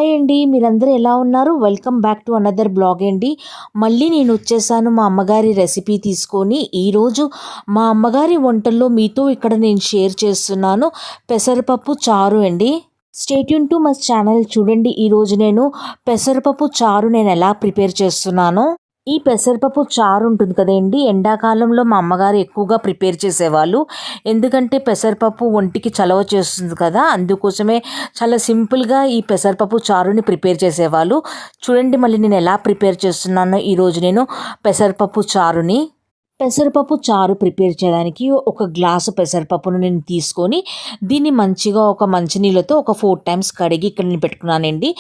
Hi అండి. మీరందరూ ఎలా ఉన్నారు? Welcome back to another blog అండి. మళ్ళీ నేను వచ్చేసాను మా అమ్మగారి రెసిపీ తీసుకొని. ఈరోజు మా అమ్మగారి వంటల్లో మీతో ఇక్కడ నేను షేర్ చేస్తున్నాను పెసరపప్పు చారు అండి. Stay tune to my channel. చూడండి, ఈరోజు నేను పెసరపప్పు చారు నేను ఎలా ప్రిపేర్ చేస్తున్నానో. ఈ పెసరపప్పు చారు ఉంటుంది కదండి, ఎండాకాలంలో మా అమ్మగారు ఎక్కువగా ప్రిపేర్ చేసేవాళ్ళు. ఎందుకంటే పెసరపప్పు ఒంటికి చలవ చేస్తుంది కదా, అందుకోసమే చాలా సింపుల్గా ఈ పెసరపప్పు చారుని ప్రిపేర్ చేసేవాళ్ళు. చూడండి మళ్ళీ నేను ఎలా ప్రిపేర్ చేస్తున్నానో ఈరోజు నేను పెసరపప్పు చారుని. పెసరపప్పు చారు ప్రిపేర్ చేయడానికి ఒక గ్లాసు పెసరపప్పును నేను తీసుకొని దీన్ని మంచిగా ఒక మంచినీళ్ళతో ఒక 4 టైమ్స్ కడిగి ఇక్కడ నేను పెట్టుకున్నానండి.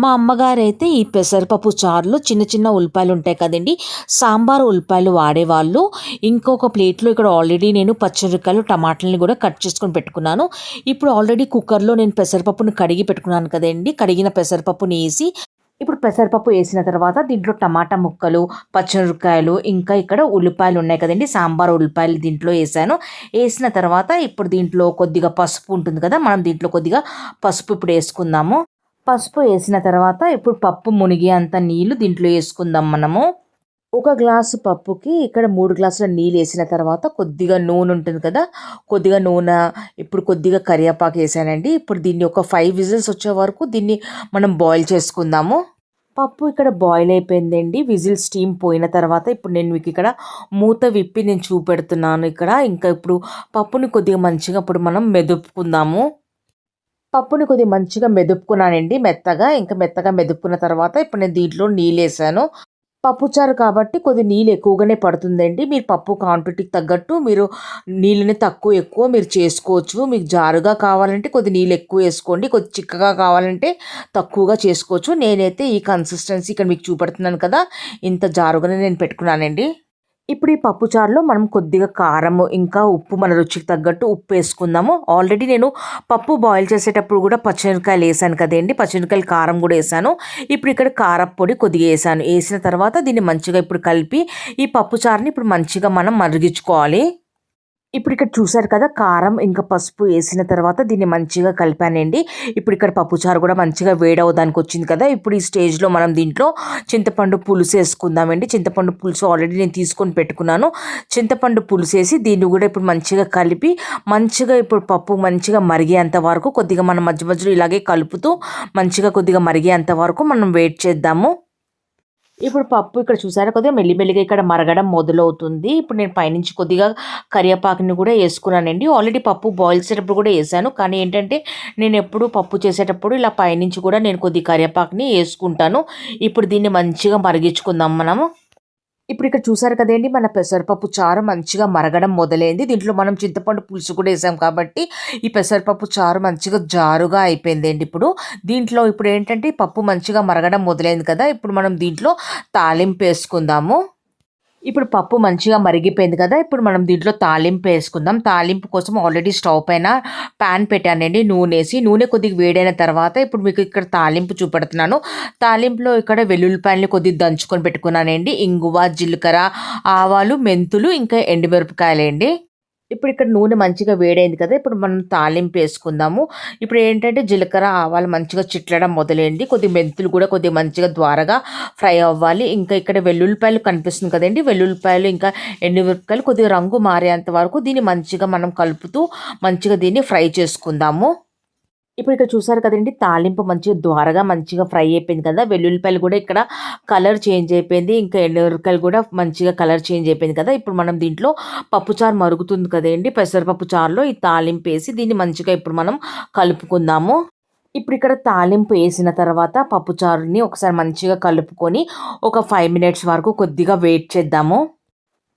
మా అమ్మగారు అయితే ఈ పెసరపప్పు చారులో చిన్న చిన్న ఉల్లిపాయలు ఉంటాయి కదండి, సాంబార్ ఉల్లిపాయలు వాడేవాళ్ళు. ఇంకొక ప్లేట్లో ఇక్కడ ఆల్రెడీ నేను పచ్చిమిరపకాయలు టమాటాలని కూడా కట్ చేసుకొని పెట్టుకున్నాను. ఇప్పుడు ఆల్రెడీ కుక్కర్లో నేను పెసరపప్పును కడిగి పెట్టుకున్నాను కదండి, కడిగిన పెసరపప్పుని వేసి ఇప్పుడు పెసరపప్పు వేసిన తర్వాత దీంట్లో టమాటా ముక్కలు, పచ్చిమిరపకాయలు, ఇంకా ఇక్కడ ఉల్లిపాయలు ఉన్నాయి కదండి, సాంబార్ ఉల్లిపాయలు దీంట్లో వేసాను. వేసిన తర్వాత ఇప్పుడు దీంట్లో కొద్దిగా పసుపు ఉంటుంది కదా, మనం దీంట్లో కొద్దిగా పసుపు ఇప్పుడు వేసుకుందాము. పసుపు వేసిన తర్వాత ఇప్పుడు పప్పు మునిగే అంత నీళ్లు దీంట్లో వేసుకుందాం మనము. ఒక గ్లాసు పప్పుకి ఇక్కడ 3 గ్లాసుల నీళ్ళు వేసిన తర్వాత కొద్దిగా నూనె ఉంటుంది కదా, కొద్దిగా నూనె, ఇప్పుడు కొద్దిగా కరివేపాకు వేసానండి. ఇప్పుడు దీన్ని ఒక 5 విజిల్స్ వచ్చే వరకు దీన్ని మనం బాయిల్ చేసుకుందాము. పప్పు ఇక్కడ బాయిల్ అయిపోయిందండి. విజిల్ స్టీమ్ పోయిన తర్వాత ఇప్పుడు నేను మీకు ఇక్కడ మూత విప్పి నేను చూపెడుతున్నాను ఇక్కడ. ఇంకా ఇప్పుడు పప్పుని కొద్దిగా మంచిగా ఇప్పుడు మనం మెదుపుకుందాము. పప్పుని కొద్దిగా మంచిగా మెదుపుకున్నానండి మెత్తగా. ఇంకా మెత్తగా మెదుపుకున్న తర్వాత ఇప్పుడు నేను దీంట్లో నీళ్ళు వేసాను. పప్పుచారు కాబట్టి కొద్ది నీళ్ళు ఎక్కువగానే పడుతుందండి. మీరు పప్పు క్వాంటిటీకి తగ్గట్టు మీరు నీళ్ళని తక్కువ ఎక్కువ మీరు చేసుకోవచ్చు. మీకు జారుగా కావాలంటే కొద్ది నీళ్ళు ఎక్కువ వేసుకోండి, కొద్ది చిక్కగా కావాలంటే తక్కువగా చేసుకోవచ్చు. నేనైతే ఈ కన్సిస్టెన్సీ ఇక్కడ మీకు చూపెడుతున్నాను కదా, ఇంత జారుగానే నేను పెట్టుకున్నానండి. ఇప్పుడు ఈ పప్పుచారులో మనం కొద్దిగా కారము ఇంకా ఉప్పు మన రుచికి తగ్గట్టు ఉప్పు వేసుకుందాము. ఆల్రెడీ నేను పప్పు బాయిల్ చేసేటప్పుడు కూడా పచ్చిమిరపకాయలు వేసాను కదండి, పచ్చిమిరపకాయలు కారం కూడా వేసాను. ఇప్పుడు ఇక్కడ కారపొడి కొద్దిగా వేసాను. వేసిన తర్వాత దీన్ని మంచిగా ఇప్పుడు కలిపి ఈ పప్పుచారుని ఇప్పుడు మంచిగా మనం మరిగించుకోవాలి. ఇప్పుడు ఇక్కడ చూసారు కదా, కారం ఇంకా పసుపు వేసిన తర్వాత దీన్ని మంచిగా కలిపానండి. ఇప్పుడు ఇక్కడ పప్పుచారు కూడా మంచిగా వేడవడానికి వచ్చింది కదా. ఇప్పుడు ఈ స్టేజ్లో మనం దీంట్లో చింతపండు పులుసు వేసుకుందామండి. చింతపండు పులుసు ఆల్రెడీ నేను తీసుకొని పెట్టుకున్నాను. చింతపండు పులుసు వేసి దీన్ని కూడా ఇప్పుడు మంచిగా కలిపి మంచిగా ఇప్పుడు పప్పు మంచిగా మరిగేంత వరకు కొద్దిగా మనం మధ్య మధ్యలో ఇలాగే కలుపుతూ మంచిగా కొద్దిగా మరిగేంత వరకు మనం వెయిట్ చేద్దాము. ఇప్పుడు పప్పు ఇక్కడ చూసారా కొద్దిగా మెల్లిమెల్లిగా ఇక్కడ మరగడం మొదలవుతుంది. ఇప్పుడు నేను పైనుంచి కొద్దిగా కరివేపాకుని కూడా వేసుకున్నానండి. ఆల్రెడీ పప్పు బాయిల్ చేసేటప్పుడు కూడా వేసాను, కానీ ఏంటంటే నేను ఎప్పుడు పప్పు చేసేటప్పుడు ఇలా పైనుంచి కూడా నేను కొద్దిగా కరివేపాకుని వేసుకుంటాను. ఇప్పుడు దీన్ని మంచిగా మరిగించుకుందాం మనము. ఇప్పుడు ఇక్కడ చూసారు కదండి, మన పెసరపప్పు చారు మంచిగా మరగడం మొదలైంది. దీంట్లో మనం చింతపండు పులుసు కూడా వేసాం కాబట్టి ఈ పెసరపప్పు చారు మంచిగా జారుగా అయిపోయిందండి. ఇప్పుడు దీంట్లో ఇప్పుడు ఏంటంటే పప్పు మంచిగా మరగడం మొదలైంది కదా, ఇప్పుడు మనం దీంట్లో తాలింపు వేసుకుందాము. ఇప్పుడు పప్పు మంచిగా మరిగిపోయింది కదా, ఇప్పుడు మనం దీంట్లో తాలింపు వేసుకుందాం. తాలింపు కోసం ఆల్రెడీ స్టవ్ పైన ప్యాన్ పెట్టానండి, నూనె వేసి. నూనె కొద్దిగా వేడైన తర్వాత ఇప్పుడు మీకు ఇక్కడ తాలింపు చూపెడుతున్నాను. తాలింపులో ఇక్కడ వెల్లుల్లిపాయలు కొద్దిగా దంచుకొని పెట్టుకున్నానండి. ఇంగువ, జీలకర్ర, ఆవాలు, మెంతులు, ఇంకా ఎండుమిరపకాయలండి. ఇప్పుడు ఇక్కడ నూనె మంచిగా వేడైంది కదా, ఇప్పుడు మనం తాలింపు వేసుకుందాము. ఇప్పుడు ఏంటంటే జీలకర్ర, ఆవాలు మంచిగా చిట్లడం మొదలైంది. కొద్ది మెంతులు కూడా కొద్దిగా మంచిగా ద్వారగా ఫ్రై అవ్వాలి. ఇంకా ఇక్కడ వెల్లుల్లిపాయలు కనిపిస్తుంది కదండి, వెల్లుల్లిపాయలు ఇంకా ఎండుమిరపకాయలు కొద్దిగా రంగు మారేంత వరకు దీన్ని మంచిగా మనం కలుపుతూ మంచిగా దీన్ని ఫ్రై చేసుకుందాము. ఇప్పుడు ఇక్కడ చూసారు కదండి, తాలింపు మంచిగా ద్వారగా మంచిగా ఫ్రై అయిపోయింది కదా, వెల్లుల్లిపాయలు కూడా ఇక్కడ కలర్ చేంజ్ అయిపోయింది, ఇంకా ఎండుమిరపకాయలు కూడా మంచిగా కలర్ చేంజ్ అయిపోయింది కదా. ఇప్పుడు మనం దీంట్లో పప్పుచారు మరుగుతుంది కదండి, పెసరపప్పు చారులో ఈ తాలింపు వేసి దీన్ని మంచిగా ఇప్పుడు మనం కలుపుకుందాము. ఇప్పుడు ఇక్కడ తాలింపు వేసిన తర్వాత పప్పుచారుని ఒకసారి మంచిగా కలుపుకొని ఒక 5 మినిట్స్ వరకు కొద్దిగా వెయిట్ చేద్దాము.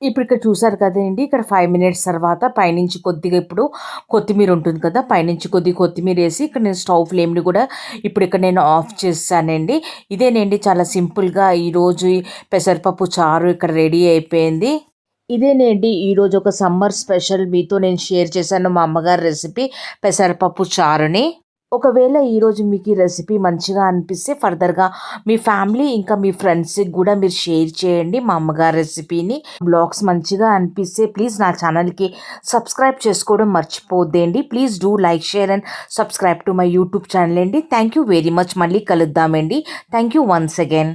ఇప్పుడు ఇక్కడ చూసారు కదండి, ఇక్కడ 5 మినిట్స్ తర్వాత పైనుంచి కొద్దిగా ఇప్పుడు కొత్తిమీర ఉంటుంది కదా, పైనుంచి కొద్దిగా కొత్తిమీర వేసి ఇక్కడ నేను స్టవ్ ఫ్లేమ్ని కూడా ఇప్పుడు ఇక్కడ నేను ఆఫ్ చేస్తానండి. ఇదేనండి చాలా సింపుల్గా ఈరోజు పెసరపప్పు చారు ఇక్కడ రెడీ అయిపోయింది. ఇదేనండి ఈరోజు ఒక సమ్మర్ స్పెషల్ మీతో నేను షేర్ చేశాను మా అమ్మగారి రెసిపీ పెసరపప్పు చారుని. ఒకవేళ ఈరోజు మీకు ఈ రెసిపీ మంచిగా అనిపిస్తే ఫర్దర్గా మీ ఫ్యామిలీ ఇంకా మీ ఫ్రెండ్స్కి కూడా మీరు షేర్ చేయండి మా అమ్మగారి రెసిపీని. బ్లాగ్స్ మంచిగా అనిపిస్తే ప్లీజ్ నా ఛానల్కి సబ్స్క్రైబ్ చేసుకోవడం మర్చిపోద్దండి. Please do like, share and subscribe to my YouTube channel అండి. Thank you very much. మళ్ళీ కలుద్దామండి. Thank you once again.